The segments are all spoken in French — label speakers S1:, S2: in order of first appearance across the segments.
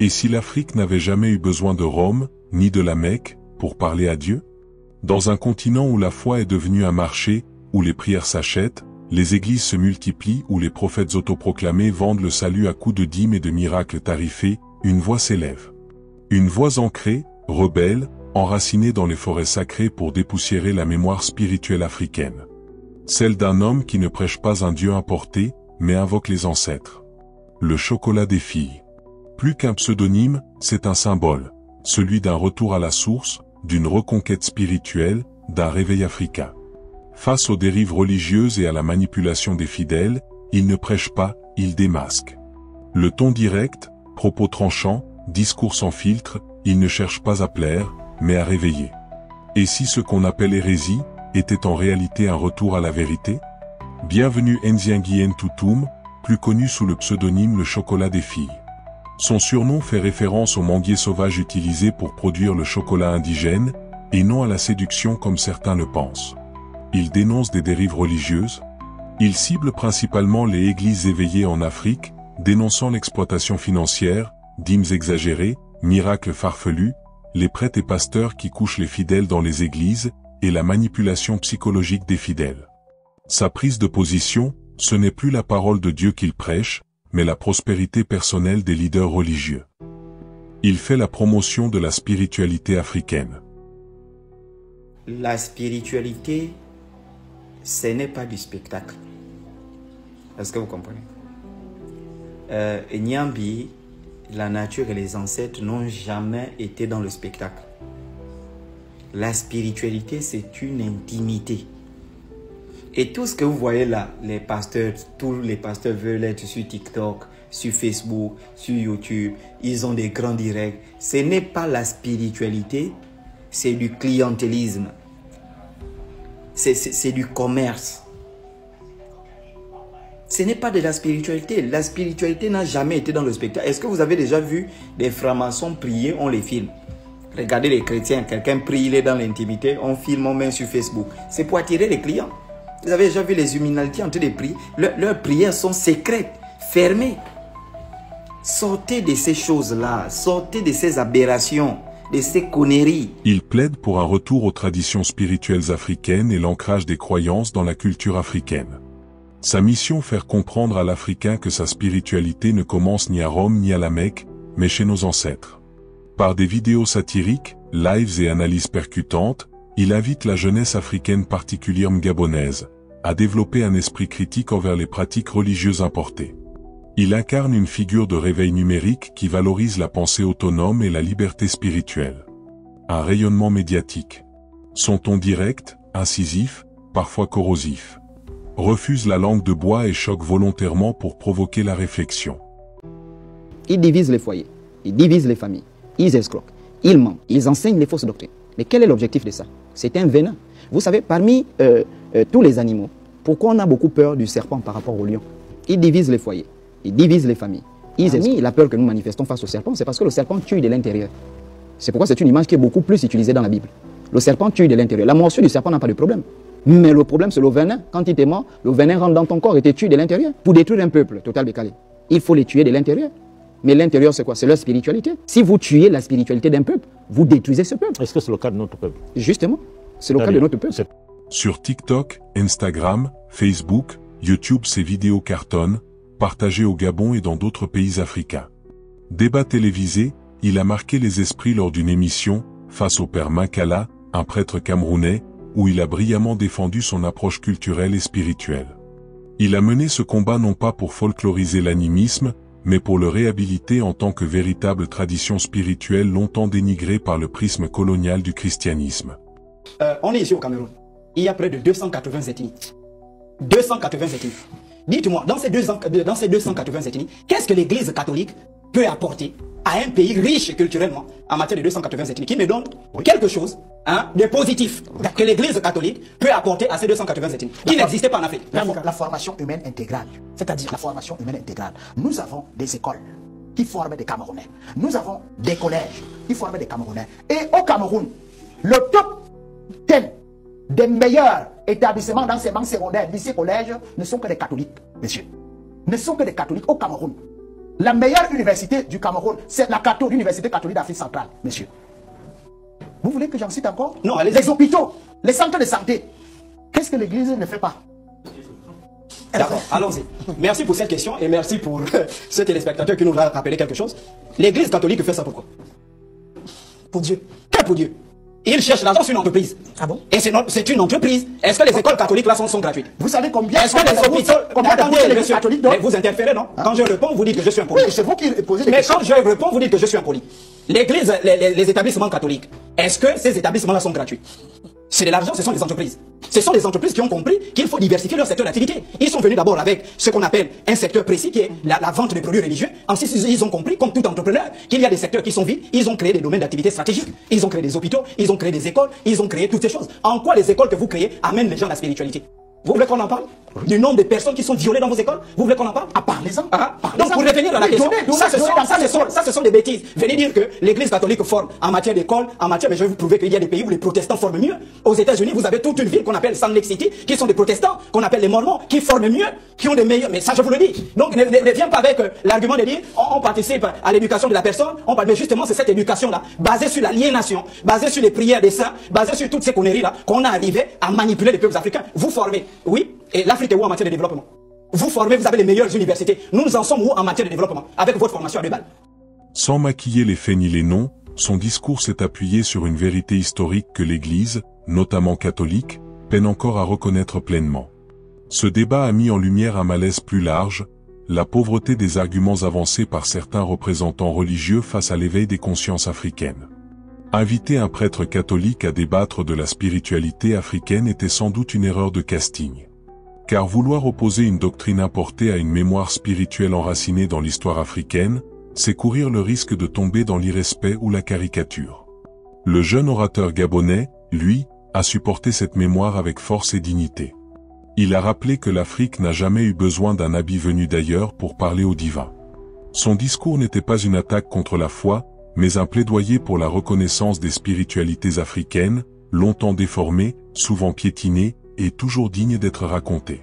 S1: Et si l'Afrique n'avait jamais eu besoin de Rome, ni de la Mecque, pour parler à Dieu? Dans un continent où la foi est devenue un marché, où les prières s'achètent, les églises se multiplient, où les prophètes autoproclamés vendent le salut à coups de dîmes et de miracles tarifés, une voix s'élève. Une voix ancrée, rebelle, enracinée dans les forêts sacrées pour dépoussiérer la mémoire spirituelle africaine. Celle d'un homme qui ne prêche pas un Dieu importé, mais invoque les ancêtres. Le chocolat des filles. Plus qu'un pseudonyme, c'est un symbole, celui d'un retour à la source, d'une reconquête spirituelle, d'un réveil africain. Face aux dérives religieuses et à la manipulation des fidèles, il ne prêche pas, il démasque. Le ton direct, propos tranchants, discours sans filtre, il ne cherche pas à plaire, mais à réveiller. Et si ce qu'on appelle hérésie, était en réalité un retour à la vérité? Bienvenue Nzianguy Ntutum, plus connu sous le pseudonyme le chocolat des filles. Son surnom fait référence au manguier sauvage utilisé pour produire le chocolat indigène, et non à la séduction comme certains le pensent. Il dénonce des dérives religieuses. Il cible principalement les églises éveillées en Afrique, dénonçant l'exploitation financière, dîmes exagérées, miracles farfelus, les prêtres et pasteurs qui couchent les fidèles dans les églises, et la manipulation psychologique des fidèles. Sa prise de position, ce n'est plus la parole de Dieu qu'il prêche, mais la prospérité personnelle des leaders religieux. Il fait la promotion de la spiritualité africaine.
S2: La spiritualité, ce n'est pas du spectacle. Est-ce que vous comprenez? Nyambi, la nature et les ancêtres n'ont jamais été dans le spectacle. La spiritualité, c'est une intimité. Et tout ce que vous voyez là, les pasteurs, tous les pasteurs veulent être sur TikTok, sur Facebook, sur YouTube, ils ont des grands directs. Ce n'est pas la spiritualité, c'est du clientélisme. C'est du commerce. Ce n'est pas de la spiritualité. La spiritualité n'a jamais été dans le spectacle. Est-ce que vous avez déjà vu des francs-maçons prier, on les filme? Regardez les chrétiens, quelqu'un prie, il est dans l'intimité, on filme, on met sur Facebook. C'est pour attirer les clients. Vous avez déjà vu les Illuminati en train de prier? Leurs prières sont secrètes, fermées. Sortez de ces choses-là, sortez de ces aberrations, de ces conneries.
S1: Il plaide pour un retour aux traditions spirituelles africaines et l'ancrage des croyances dans la culture africaine. Sa mission, faire comprendre à l'Africain que sa spiritualité ne commence ni à Rome ni à la Mecque, mais chez nos ancêtres. Par des vidéos satiriques, lives et analyses percutantes, il invite la jeunesse africaine particulièrement gabonaise, à développer un esprit critique envers les pratiques religieuses importées. Il incarne une figure de réveil numérique qui valorise la pensée autonome et la liberté spirituelle. Un rayonnement médiatique. Son ton direct, incisif, parfois corrosif. Refuse la langue de bois et choque volontairement pour provoquer la réflexion.
S3: Ils divisent les foyers, ils divisent les familles, ils escroquent, ils mentent, ils enseignent les fausses doctrines. Mais quel est l'objectif de ça? C'est un venin. Vous savez, parmi tous les animaux, pourquoi on a beaucoup peur du serpent par rapport au lion? Ils divisent les foyers, ils divisent les familles. La peur que nous manifestons face au serpent, c'est parce que le serpent tue de l'intérieur. C'est pourquoi c'est une image qui est beaucoup plus utilisée dans la Bible. Le serpent tue de l'intérieur. La morsure du serpent n'a pas de problème. Mais le problème, c'est le venin. Quand il te mord, le venin rentre dans ton corps et te tue de l'intérieur. Pour détruire un peuple, total décalé, il faut les tuer de l'intérieur. Mais l'intérieur, c'est quoi? C'est leur spiritualité. Si vous tuez la spiritualité d'un peuple, vous détruisez ce peuple.
S4: Est-ce que c'est le cas de notre peuple?
S3: Justement, c'est le cas de notre peuple.
S1: Sur TikTok, Instagram, Facebook, YouTube, ces vidéos cartonnent, partagées au Gabon et dans d'autres pays africains. Débat télévisé, il a marqué les esprits lors d'une émission, face au père Makala, un prêtre camerounais, où il a brillamment défendu son approche culturelle et spirituelle. Il a mené ce combat non pas pour folkloriser l'animisme, mais pour le réhabiliter en tant que véritable tradition spirituelle longtemps dénigrée par le prisme colonial du christianisme.
S5: On est ici au Cameroun. Il y a près de 280 ethnies. 280 ethnies. Dites-moi, dans ces 280 ethnies, qu'est-ce que l'Église catholique peut apporter à un pays riche culturellement en matière de 280 ethnies, qui me donne quelque chose de positif que l'Église catholique peut apporter à ces 280 ethnies, qui n'existaient pas en Afrique?
S6: La formation humaine intégrale, c'est-à-dire la formation humaine intégrale. Nous avons des écoles qui forment des Camerounais. Nous avons des collèges qui forment des Camerounais. Et au Cameroun, le top 10 des meilleurs établissements d'enseignement secondaire, lycée, collège, ne sont que des catholiques, messieurs. Ne sont que des catholiques au Cameroun. La meilleure université du Cameroun, c'est l'Université catholique d'Afrique centrale, monsieur. Vous voulez que j'en cite encore?
S5: Non, allez-y.
S6: Les hôpitaux, les centres de santé. Qu'est-ce que l'Église ne fait pas?
S5: D'accord, allons-y. Merci pour cette question et merci pour ce téléspectateur qui nous a rappelé quelque chose. L'Église catholique fait ça pourquoi?
S6: Pour Dieu.
S5: Que pour Dieu? Il cherche l'argent sur une entreprise.
S6: Ah bon?
S5: Et c'est une entreprise. Est-ce que les écoles catholiques là sont gratuites?
S6: Vous savez combien
S5: Est-ce que les hôpitaux... Attendez,
S6: l'Église
S5: monsieur,
S6: catholique donne?
S5: mais vous interférez, non? Quand je réponds, vous dites que je suis impoli.
S6: Oui, c'est vous qui posez des
S5: Mais
S6: questions.
S5: quand je réponds, vous dites que je suis impoli. L'Église, les établissements catholiques, est-ce que ces établissements-là sont gratuits? C'est de l'argent, ce sont des entreprises. Ce sont des entreprises qui ont compris qu'il faut diversifier leur secteur d'activité. Ils sont venus d'abord avec ce qu'on appelle un secteur précis qui est la vente des produits religieux. Ensuite, ils ont compris, comme tout entrepreneur, qu'il y a des secteurs qui sont vides. Ils ont créé des domaines d'activité stratégiques. Ils ont créé des hôpitaux, ils ont créé des écoles, ils ont créé toutes ces choses. En quoi les écoles que vous créez amènent les gens à la spiritualité? Vous voulez qu'on en parle? Du nombre de personnes qui sont violées dans vos écoles? Vous voulez qu'on en parle?
S6: Ah, parlez-en.
S5: Donc pour revenir à la question, ça ce sont des bêtises. Venez dire que l'Église catholique forme en matière d'école, mais je vais vous prouver qu'il y a des pays où les protestants forment mieux. Aux États-Unis, vous avez toute une ville qu'on appelle Salt Lake City, qui sont des protestants, qu'on appelle les Mormons, qui forment mieux, qui ont des meilleurs. Mais ça, je vous le dis. Donc ne viens pas avec l'argument de dire on participe à l'éducation de la personne. Mais justement, c'est cette éducation-là, basée sur l'aliénation, basée sur les prières des saints, basée sur toutes ces conneries-là, qu'on a arrivé à manipuler les peuples africains. Vous formez, oui. Et l'Afrique est où en matière de développement? Vous formez, vous avez les meilleures universités. Nous en sommes où en matière de développement? Avec votre formation à 2 balles.
S1: Sans maquiller les faits ni les noms, son discours s'est appuyé sur une vérité historique que l'Église, notamment catholique, peine encore à reconnaître pleinement. Ce débat a mis en lumière un malaise plus large, la pauvreté des arguments avancés par certains représentants religieux face à l'éveil des consciences africaines. Inviter un prêtre catholique à débattre de la spiritualité africaine était sans doute une erreur de casting. Car vouloir opposer une doctrine importée à une mémoire spirituelle enracinée dans l'histoire africaine, c'est courir le risque de tomber dans l'irrespect ou la caricature. Le jeune orateur gabonais, lui, a supporté cette mémoire avec force et dignité. Il a rappelé que l'Afrique n'a jamais eu besoin d'un habit venu d'ailleurs pour parler au divin. Son discours n'était pas une attaque contre la foi, mais un plaidoyer pour la reconnaissance des spiritualités africaines, longtemps déformées, souvent piétinées, et toujours dignes d'être racontées.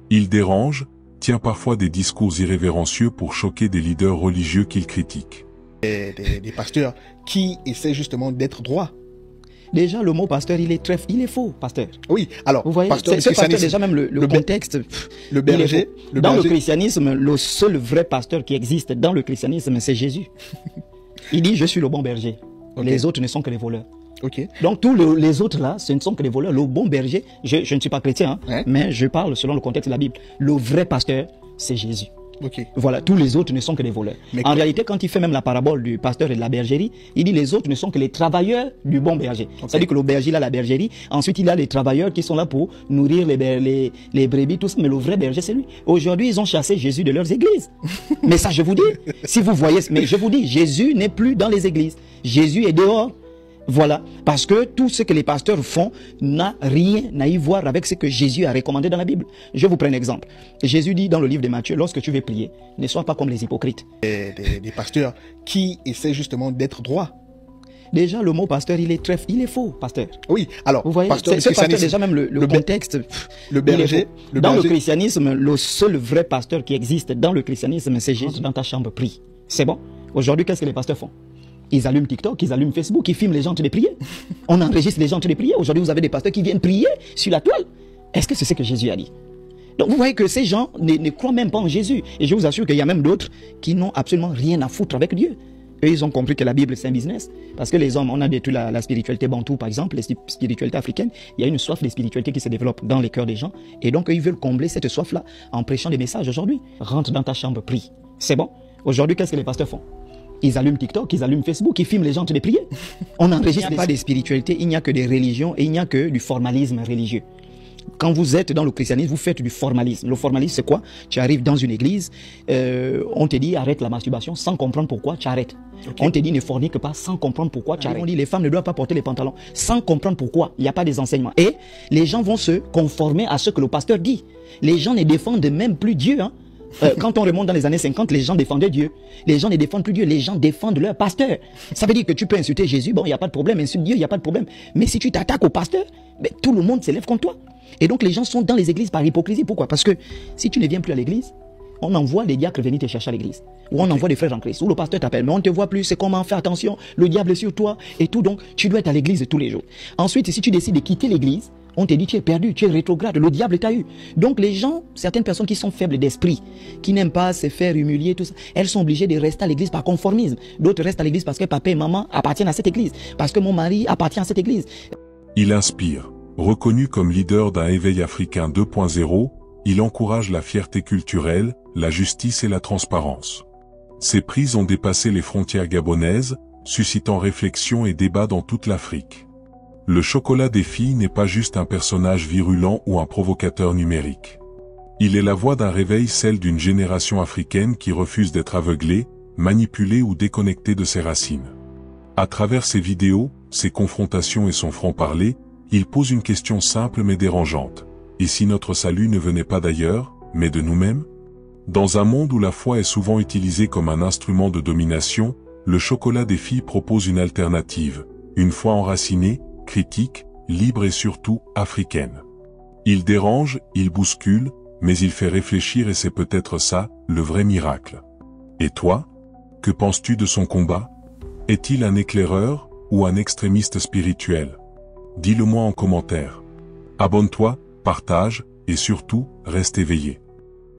S1: Il dérange, tient parfois des discours irrévérencieux pour choquer des leaders religieux qu'il critique.
S6: Des pasteurs qui essaient justement d'être droits.
S3: Déjà, le mot pasteur, il est faux, pasteur.
S6: Oui, alors,
S3: vous voyez,
S6: pasteur,
S3: ce pasteur, déjà même le contexte,
S6: le berger,
S3: dans le christianisme, le seul vrai pasteur qui existe dans le christianisme, c'est Jésus. Il dit, je suis le bon berger. Okay. Les autres ne sont que les voleurs.
S6: Okay.
S3: Donc tous les autres là, ce ne sont que des voleurs. Le bon berger, je ne suis pas chrétien, hein, mais je parle selon le contexte de la Bible. Le vrai pasteur, c'est Jésus.
S6: Okay.
S3: Voilà, tous les autres ne sont que des voleurs. Mais en réalité, quand il fait même la parabole du pasteur et de la bergerie, il dit les autres ne sont que les travailleurs du bon berger. Okay. C'est-à-dire que le berger il a la bergerie, ensuite il a les travailleurs qui sont là pour nourrir les brebis, tout ça, mais le vrai berger c'est lui. Aujourd'hui, ils ont chassé Jésus de leurs églises. Mais ça, je vous dis, si vous voyez, mais je vous dis, Jésus n'est plus dans les églises. Jésus est dehors. Voilà, parce que tout ce que les pasteurs font n'a rien à y voir avec ce que Jésus a recommandé dans la Bible. Je vous prends un exemple. Jésus dit dans le livre de Matthieu, lorsque tu veux prier, ne sois pas comme les hypocrites.
S6: Des pasteurs qui essaient justement d'être droits.
S3: Déjà, le mot pasteur, il est faux, pasteur.
S6: Oui, alors,
S3: vous voyez, ce pasteur, déjà même le contexte,
S6: le berger,
S3: dans le christianisme, le seul vrai pasteur qui existe dans le christianisme, c'est Jésus. Dans ta chambre, prie. C'est bon. Aujourd'hui, qu'est-ce que les pasteurs font? Ils allument TikTok, ils allument Facebook, ils filment les gens en train de prier. On enregistre les gens en train de prier. Aujourd'hui, vous avez des pasteurs qui viennent prier sur la toile. Est-ce que c'est ce que Jésus a dit? Donc vous voyez que ces gens ne croient même pas en Jésus. Et je vous assure qu'il y a même d'autres qui n'ont absolument rien à foutre avec Dieu. Eux, ils ont compris que la Bible, c'est un business. Parce que les hommes, on a détruit la spiritualité bantou, par exemple, les spiritualités africaines. Il y a une soif de spiritualité qui se développe dans les cœurs des gens. Et donc, ils veulent combler cette soif-là en prêchant des messages aujourd'hui. Rentre dans ta chambre, prie. C'est bon. Aujourd'hui, qu'est-ce que les pasteurs font? Ils allument TikTok, ils allument Facebook, ils filment les gens en train de prier. On enregistre. Il n'y a pas de spiritualité, il n'y a que des religions et il n'y a que du formalisme religieux. Quand vous êtes dans le christianisme, vous faites du formalisme. Le formalisme, c'est quoi? Tu arrives dans une église, on te dit arrête la masturbation sans comprendre pourquoi tu arrêtes. Okay. On te dit ne fornique pas sans comprendre pourquoi tu arrêtes. On dit les femmes ne doivent pas porter les pantalons sans comprendre pourquoi. Il n'y a pas des enseignements. Et les gens vont se conformer à ce que le pasteur dit. Les gens ne défendent même plus Dieu, hein. Quand on remonte dans les années 50, les gens défendaient Dieu. Les gens ne défendent plus Dieu, les gens défendent leur pasteur. Ça veut dire que tu peux insulter Jésus, bon, il n'y a pas de problème, insulte Dieu, il n'y a pas de problème. Mais si tu t'attaques au pasteur, ben, tout le monde s'élève contre toi. Et donc les gens sont dans les églises par hypocrisie. Pourquoi? Parce que si tu ne viens plus à l'église, on envoie les diacres venir te chercher à l'église. où on envoie des frères en Christ, où le pasteur t'appelle, mais on ne te voit plus, c'est comment, fais attention, le diable est sur toi et tout, donc tu dois être à l'église tous les jours. Ensuite, si tu décides de quitter l'église, on te dit tu es perdu, tu es rétrograde, le diable t'a eu. Donc les gens, certaines personnes qui sont faibles d'esprit, qui n'aiment pas se faire humilier, tout ça, elles sont obligées de rester à l'église par conformisme. D'autres restent à l'église parce que papa et maman appartiennent à cette église, parce que mon mari appartient à cette église.
S1: Il inspire. Reconnu comme leader d'un éveil africain 2.0, il encourage la fierté culturelle, la justice et la transparence. Ses prises ont dépassé les frontières gabonaises, suscitant réflexion et débat dans toute l'Afrique. Le chocolat des filles n'est pas juste un personnage virulent ou un provocateur numérique. Il est la voix d'un réveil, celle d'une génération africaine qui refuse d'être aveuglée, manipulée ou déconnectée de ses racines. À travers ses vidéos, ses confrontations et son franc-parler, il pose une question simple mais dérangeante. Et si notre salut ne venait pas d'ailleurs, mais de nous-mêmes? Dans un monde où la foi est souvent utilisée comme un instrument de domination, le chocolat des filles propose une alternative, une foi enracinée, critique, libre et surtout africaine. Il dérange, il bouscule, mais il fait réfléchir et c'est peut-être ça, le vrai miracle. Et toi? Que penses-tu de son combat? Est-il un éclaireur ou un extrémiste spirituel? Dis-le moi en commentaire. Abonne-toi, partage et surtout, reste éveillé.